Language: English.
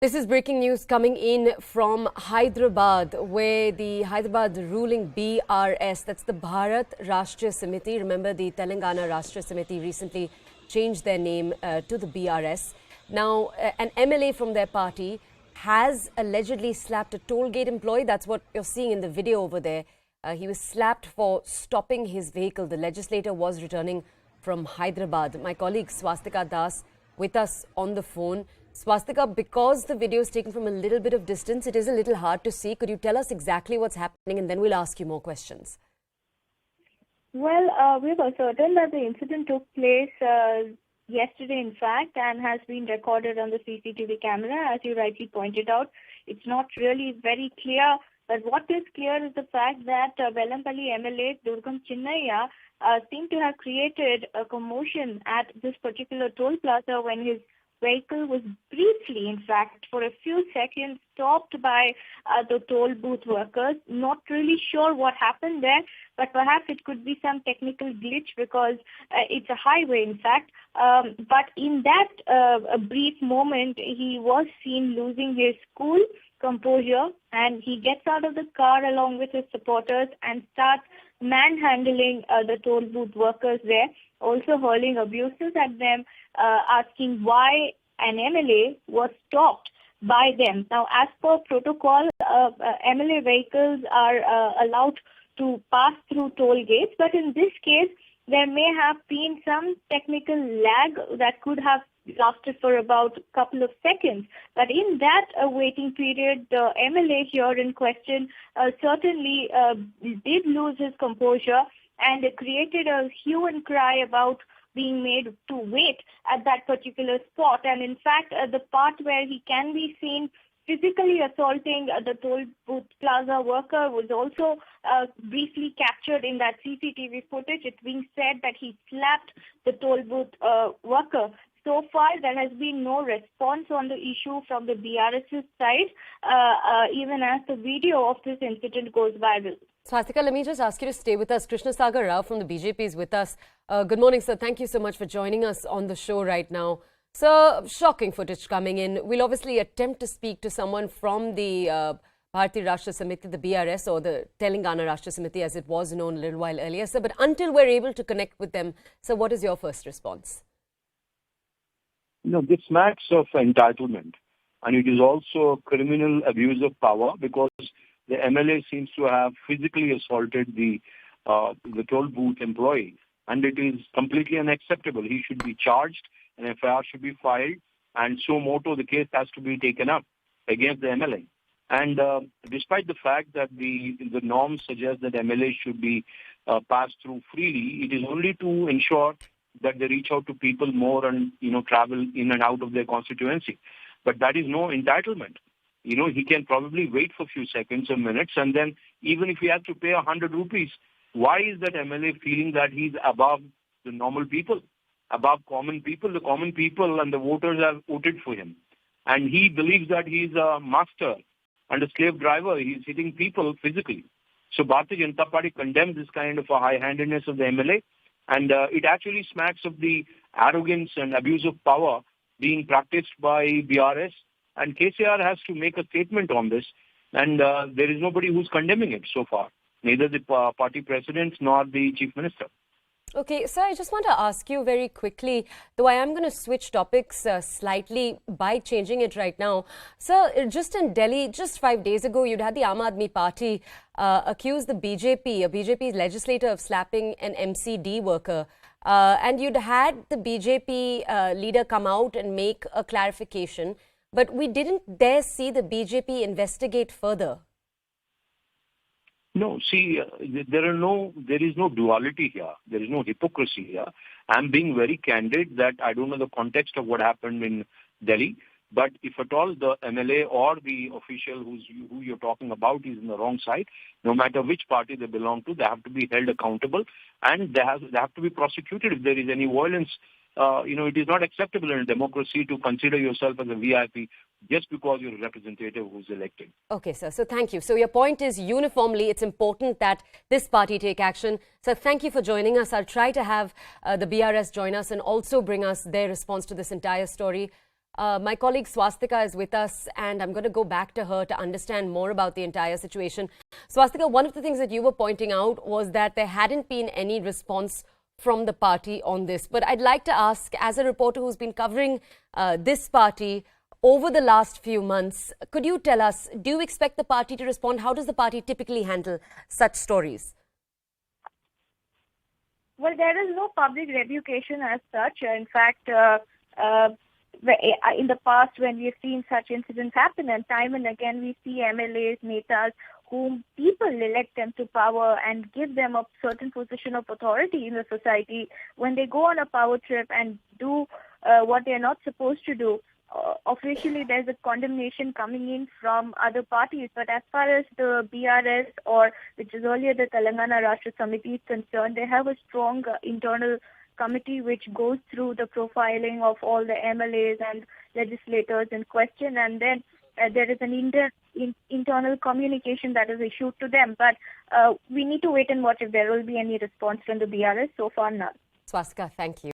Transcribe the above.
This is breaking news coming in from Hyderabad, where the Hyderabad ruling BRS, that's the Bharat Rashtriya Samiti. Remember, the Telangana Rashtriya Samiti recently changed their name to the BRS. Now, an MLA from their party has allegedly slapped a toll gate employee. That's what you're seeing in the video over there. He was slapped for stopping his vehicle. The legislator was returning from Hyderabad. My colleague Swastika Das with us on the phone. Swastika, because the video is taken from a little bit of distance, it is a little hard to see. Could you tell us exactly what's happening, and then we'll ask you more questions? Well, we were certain that the incident took place yesterday, in fact, and has been recorded on the CCTV camera. As you rightly pointed out, it's not really very clear, but what is clear is the fact that Bellanpalli MLA Durgam Chinnaya seemed to have created a commotion at this particular toll plaza when his vehicle was briefly, in fact, for a few seconds stopped by the toll booth workers. Not really sure what happened there, but perhaps it could be some technical glitch because it's a highway, in fact. But in that brief moment, he was seen losing his cool composure, and he gets out of the car along with his supporters and starts manhandling the toll booth workers there, also hurling abuses at them, asking why an MLA was stopped by them. Now, as per protocol, MLA vehicles are allowed to pass through toll gates, but in this case, there may have been some technical lag that could have lasted for about a couple of seconds. But in that waiting period, the MLA here in question certainly did lose his composure and created a hue and cry about being made to wait at that particular spot. And in fact, the part where he can be seen physically assaulting the toll booth plaza worker was also briefly captured in that CCTV footage. It's being said that he slapped the toll booth worker. So far, there has been no response on the issue from the BRS's side, even as the video of this incident goes viral. Swastika, let me just ask you to stay with us. Krishna Sagar from the BJP is with us. Good morning, sir. Thank you so much for joining us on the show right now. Sir, shocking footage coming in. We'll obviously attempt to speak to someone from the Bharatiya Rashtriya Samiti, the BRS, or the Telangana Rashtriya Samiti, as it was known a little while earlier, sir. But until we're able to connect with them, sir, what is your first response? No, this smacks of entitlement, and it is also criminal abuse of power because the MLA seems to have physically assaulted the toll booth employee, and it is completely unacceptable. He should be charged, an FIR should be filed, and so moto the case has to be taken up against the MLA. And despite the fact that the norms suggest that MLA should be passed through freely, it is only to ensure that they reach out to people more and, travel in and out of their constituency. But that is no entitlement. He can probably wait for a few seconds or minutes, and then even if he has to pay 100 rupees, why is that MLA feeling that he's above the normal people, above common people? The common people and the voters have voted for him. And he believes that he's a master and a slave driver. He's hitting people physically. So Bharatiya Janata Party condemns this kind of a high-handedness of the MLA. And it actually smacks of the arrogance and abuse of power being practiced by BRS. And KCR has to make a statement on this. And there is nobody who's condemning it so far, neither the party president nor the chief minister. Okay, sir, I just want to ask you very quickly, though I am going to switch topics slightly by changing it right now. Sir, just in Delhi, just 5 days ago, you'd had the Aam Aadmi Party accuse the BJP, a BJP legislator, of slapping an MCD worker. And you'd had the BJP leader come out and make a clarification, but we didn't dare see the BJP investigate further. No, see, there is no duality here. There is no hypocrisy here. I'm being very candid that I don't know the context of what happened in Delhi, but if at all the MLA or the official who you're talking about is in the wrong side, no matter which party they belong to, they have to be held accountable and they have to be prosecuted if there is any violence. It is not acceptable in a democracy to consider yourself as a VIP just because you're a representative who's elected. Okay, sir. So thank you. So your point is uniformly it's important that this party take action. So thank you for joining us. I'll try to have the BRS join us and also bring us their response to this entire story. My colleague Swastika is with us, and I'm going to go back to her to understand more about the entire situation. Swastika, one of the things that you were pointing out was that there hadn't been any response from the party on this. But I'd like to ask, as a reporter who's been covering this party over the last few months, could you tell us, do you expect the party to respond? How does the party typically handle such stories? Well, there is no public revocation as such. In fact, in the past, when we have seen such incidents happen, and time and again we see MLAs, netas, whom people elect them to power and give them a certain position of authority in the society, when they go on a power trip and do what they're not supposed to do, officially there's a condemnation coming in from other parties. But as far as the BRS, or which is earlier the Telangana Rashtra Samiti, is concerned, they have a strong internal committee which goes through the profiling of all the MLAs and legislators in question, and then there is an internal communication that is issued to them. But we need to wait and watch if there will be any response from the BRS. So far, none. Swastika, thank you.